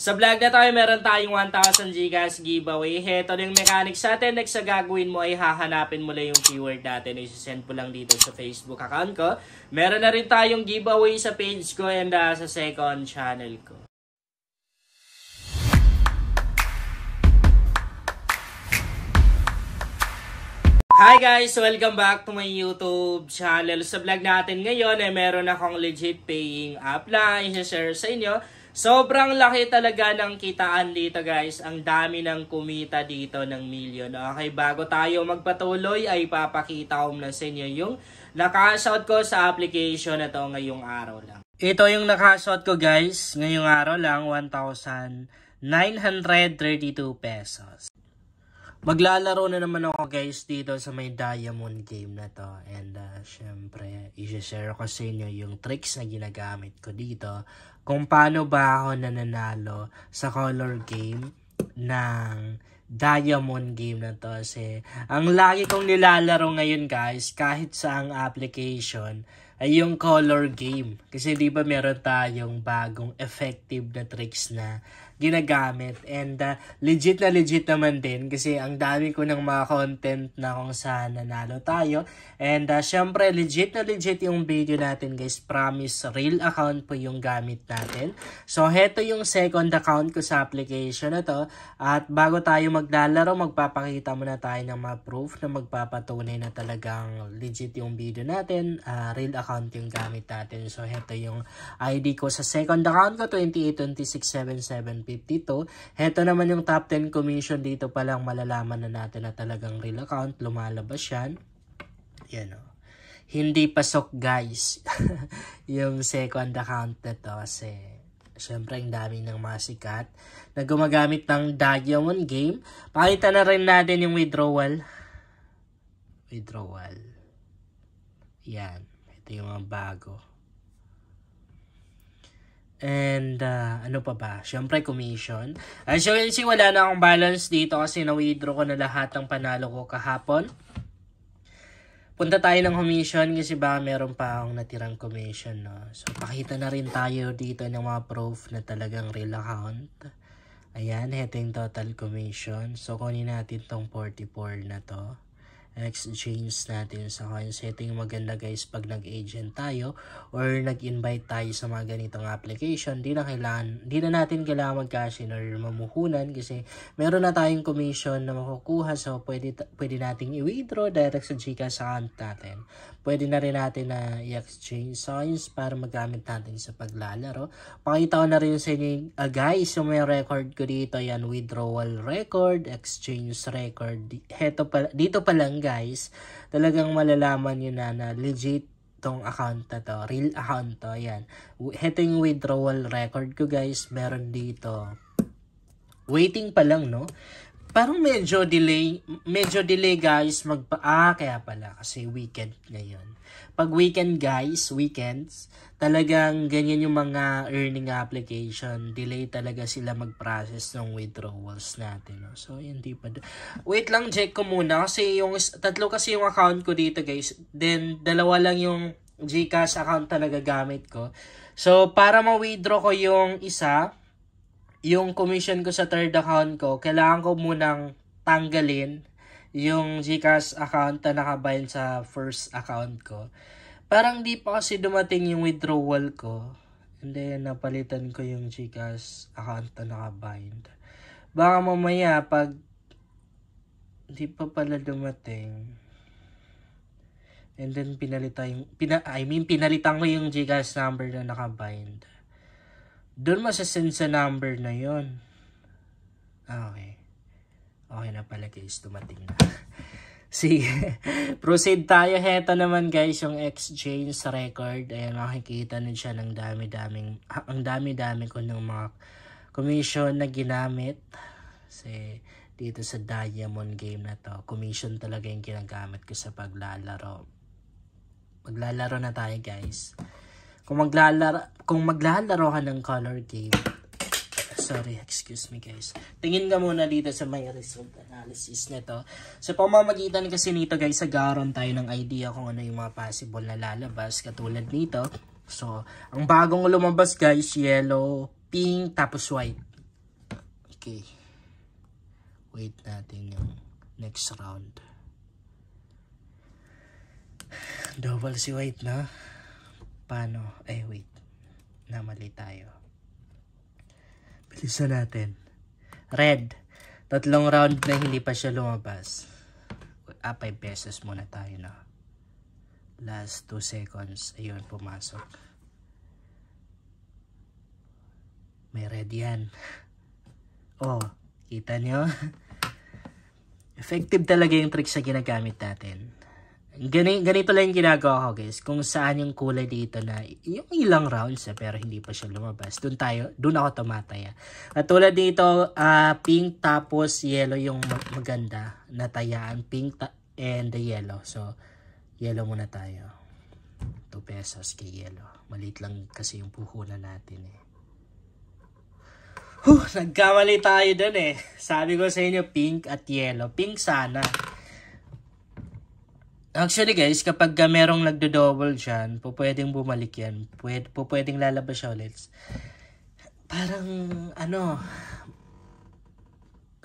Sa vlog na tayo, meron tayong 1,000 Gcash giveaway. Heto na yung mechanics natin. Next sa gagawin mo ay hahanapin mo lang yung keyword natin. Isisend mo lang dito sa Facebook account ko. Meron na rin tayong giveaway sa page ko and sa second channel ko. Hi guys! Welcome back to my YouTube channel. Sa vlog natin ngayon ay meron akong legit paying app na i-share sa inyo. Sobrang laki talaga ng kitaan dito guys. Ang dami ng kumita dito ng million. Okay, bago tayo magpatuloy ay papakita ko na sa inyo yung naka-shot ko sa application na to ngayong araw lang. Ito yung naka-shot ko guys. Ngayong araw lang 1,932 pesos. Maglalaro na naman ako guys dito sa may diamond game na to. And syempre, i-share ko sa inyo yung tricks na ginagamit ko dito. Kung paano ba ako nananalo sa color game ng diamond game na to. Kasi ang lagi kong nilalaro ngayon guys, kahit sa ang application, ay yung color game. Kasi di ba meron tayong bagong effective na tricks na ginagamit. And legit naman din kasi ang dami ko ng mga content na kung saan nanalo tayo. And syempre legit yung video natin guys. Promise, real account po yung gamit natin. So heto yung second account ko sa application na to. At bago tayo maglalaro, magpapakita muna tayo ng mga proof na magpapatunay na talagang legit yung video natin. Real account yung gamit natin. So heto yung ID ko sa second account ko, 28267752. Heto naman yung top 10 commission. Dito pa lang malalaman na natin na talagang real account. Lumalabas yan. Yan o. Hindi pasok guys. Yung second account na to. Kasi syempre ang dami ng mga sikat na gumagamit ng diamond game. Pakita na rin natin yung withdrawal. Yan. Ito yung mga bago. And ano pa ba? Syempre commission. As you can see, wala na akong balance dito kasi na-withdraw ko na lahat ng panalo ko kahapon. Punta tayo ng commission kasi baka meron pa akong natirang commission. No? So pakita na rin tayo dito ng mga proof na talagang real account. Ayan, ito yung total commission. So kunin natin tong 44 na to. Exchange natin sa coins. Ito yung maganda guys pag nag-agent tayo or nag-invite tayo sa mga ganitong application. Di na natin kailangan mag-cash in or mamuhunan kasi meron na tayong commission na makukuha. So pwede nating i-withdraw direct sa Gcash account natin. Pwede na rin natin na i-exchange coins para magamit natin sa paglalaro. Pakita ko na rin sa inyo guys yung may record ko dito. Yan, withdrawal record, exchange record. Dito pa lang guys, talagang malalaman nyo na legit tong account na to, real account to. Ayan, ito yung withdrawal record ko guys, meron dito. Waiting pa lang no, parang medyo delay guys, kaya pala kasi weekend ngayon. Pag weekend guys, weekends, talagang ganyan yung mga earning application. Delay talaga sila mag-process ng withdrawals natin. No? So, hindi pa. Wait lang, check ko muna. Kasi yung tatlo kasi yung account ko dito guys. Then, dalawa lang yung Gcash account talaga gamit ko. So, para ma-withdraw ko yung isa, yung commission ko sa third account ko, kailangan ko munang tanggalin yung Gcash account na nakabind sa first account ko. Parang di pa kasi dumating yung withdrawal ko. And then, napalitan ko yung Gcash account na nakabind. Baka mamaya, pag di pa pala dumating, and then pinalitan ko yung Gcash number na nakabind. Doon masasend sa number na yon. Okay. Okay na pala guys, dumating na. Sige, proceed tayo. Heto naman guys, yung exchange record. Ayan, makikita nyo siya ng ang dami-dami ko ng mga commission na ginamit. Kasi dito sa diamond game na to, commission talaga yung ginagamit ko sa paglalaro. Maglalaro na tayo guys. Kung maglalaro ka ng color game, sorry, excuse me guys. Tingin ka muna dito sa may result analysis nito. Sa pamamagitan kasi nito guys, sagaron tayo ng idea kung ano yung mga possible na lalabas katulad nito. So, ang bagong lumabas guys, yellow, pink, tapos white. Okay. Wait natin yung next round. Double si white na. Paano? Ay, wait. Namali tayo. Bilisan natin. Red. 3 round na hindi pa siya lumabas. 5 pesos muna tayo na. Last 2 seconds. Ayun, pumasok. May red yan. Oh, kita nyo? Effective talaga yung trick sa ginagamit natin. Ganito lang yung ginagawa ko, guys. Kung saan yung kulay dito na yung ilang rounds pero hindi pa siya lumabas. Doon ako tumataya. At tulad dito, pink tapos yellow yung maganda na tayaan. Pink and the yellow. So, yellow muna tayo. 2 pesos kay yellow. Maliit lang kasi yung puhunan natin eh. Nagkamali tayo dun eh. Sabi ko sa inyo, pink at yellow. Pink sana. Actually guys, kapag merong nagdo-double dyan, pwedeng bumalik yan. Pwedeng lalabas siya ulit. Parang,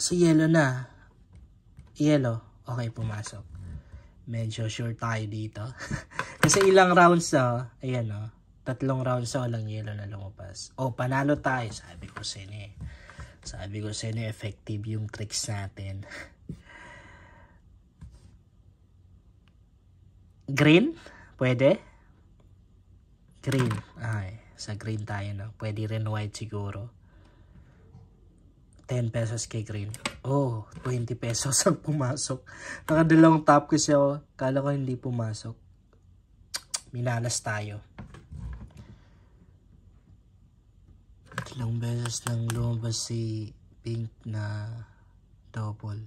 sa yellow na. Yellow. Okay, pumasok. Medyo sure tayo dito. Kasi ilang rounds na, ayan o. 3 rounds na walang yellow na lumabas. Oh, panalo tayo. Sabi ko sa inyo, effective yung tricks natin. Green? Pwede? Green. Ay, sa green tayo na. Pwede rin white siguro. 10 pesos kay green. Oh, 20 pesos ang pumasok. Nakadalawang top kasi ako. Kala ko hindi pumasok. Minalas tayo. 3 beses nang lumabas si pink na double.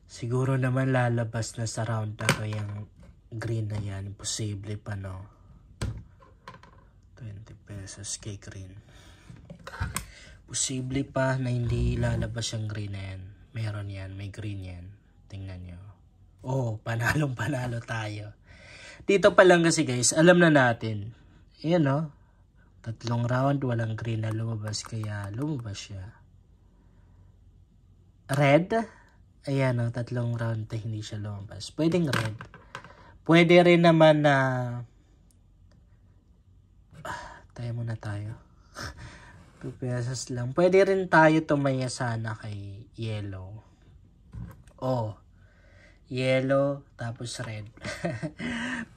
Siguro naman lalabas na sa round na to yung green na yan. Imposible pa, no? 20 pesos kay green. Posible pa na hindi lalabas yung green na yan. Meron yan. May green yan. Tingnan nyo. Oh, panalo tayo. Dito pa lang kasi guys, alam na natin. Ayan, no? 3 round, walang green na lumabas. Kaya lumabas siya. Red. Ayan, no? 3 round na hindi siya lumabas. Pwedeng red. Pwede rin naman na tayo muna tayo. 2 pesos lang. Pwede rin tayo tumaya sana kay yellow. Oh. Yellow tapos red.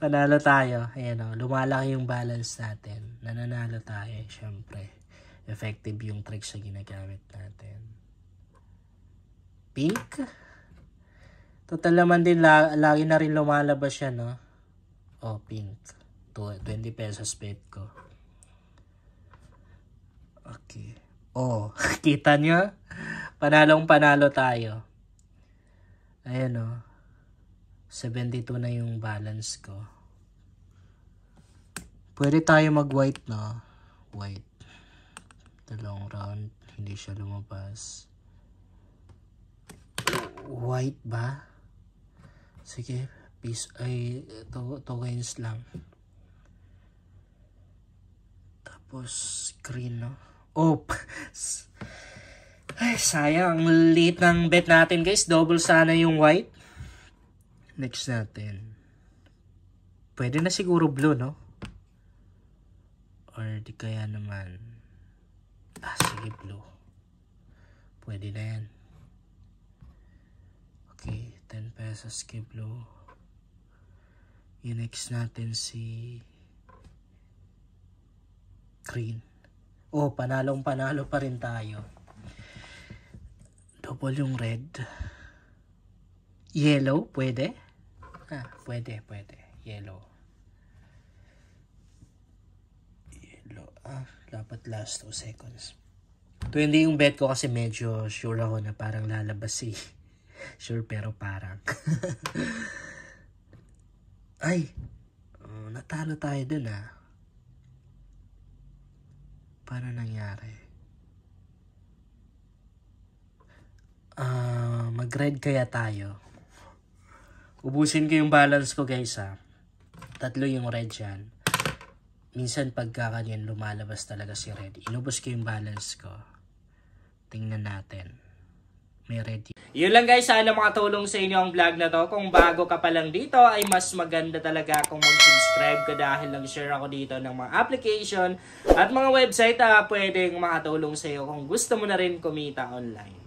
Panalo tayo. Ayan o. Lumalaki yung balance natin. Nananalo tayo. Syempre. Effective yung tricks na ginagamit natin. Pink. Total naman din, lagi na rin lumalabas siya, no? Oh, pink. 20 pesos bet ko. Okay. Oh, kita nyo? Panalo tayo. Ayan, oh. 72 na yung balance ko. Pwede tayo mag-white, no? White. 2 round. Hindi siya lumabas. White ba? Sige, peace ay 2 coins lang. Tapos green, no? Oh, ay sayang, ang liit ng bet natin guys. Double sana yung white. Next natin. Pwede na siguro blue, no? Or di kaya naman. Sige, blue. Pwede na yan. Okay, 10 pesos kay blue. Yung next natin si green. Oh, panalo pa rin tayo. Double yung red. Yellow, pwede? Pwede. Yellow. Dapat last 2 seconds. 20 yung bet ko kasi medyo sure ako na parang lalabas si sure pero parang ay natalo tayo dun paano nangyari? Mag-red kaya tayo. Ubusin ko yung balance ko guys 3 yung red yan. Minsan pagka kanyan lumalabas talaga si red. Inubos ko yung balance ko. Tingnan natin. May ready. Yun lang guys, sana makatulong sa inyo ang vlog na to. Kung bago ka pa lang dito, ay mas maganda talaga kung mag-subscribe ka dahil nag-share ako dito ng mga application at mga website na pwedeng makatulong sa iyo kung gusto mo na rin kumita online.